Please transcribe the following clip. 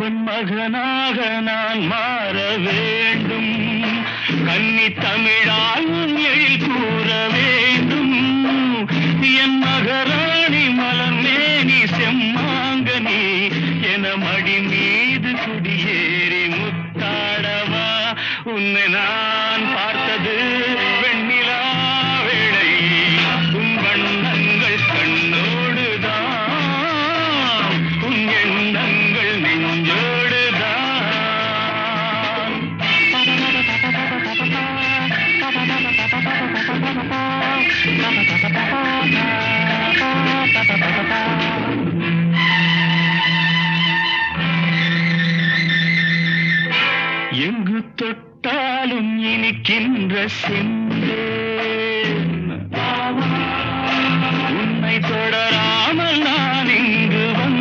உன் மகனாக நான் மாற வேண்டும். கன்னி தமிழால் உன் எழில் கூற வேண்டும். என் மகராணி மலர்மேனி செம்மாங்கனி என மடி மீது குடியேறி முத்தாடவா. உன்னை நான் பார்த்தது வெண்ணிலா வேளை. உன் வண்ணங்கள் கண்ணோடுதான், உன் எண்ணங்கள் நெஞ்சோடுதான். எங்கு தொட்டாலும் இனிக்கின்ற செந்தேன் உன்னை தொடர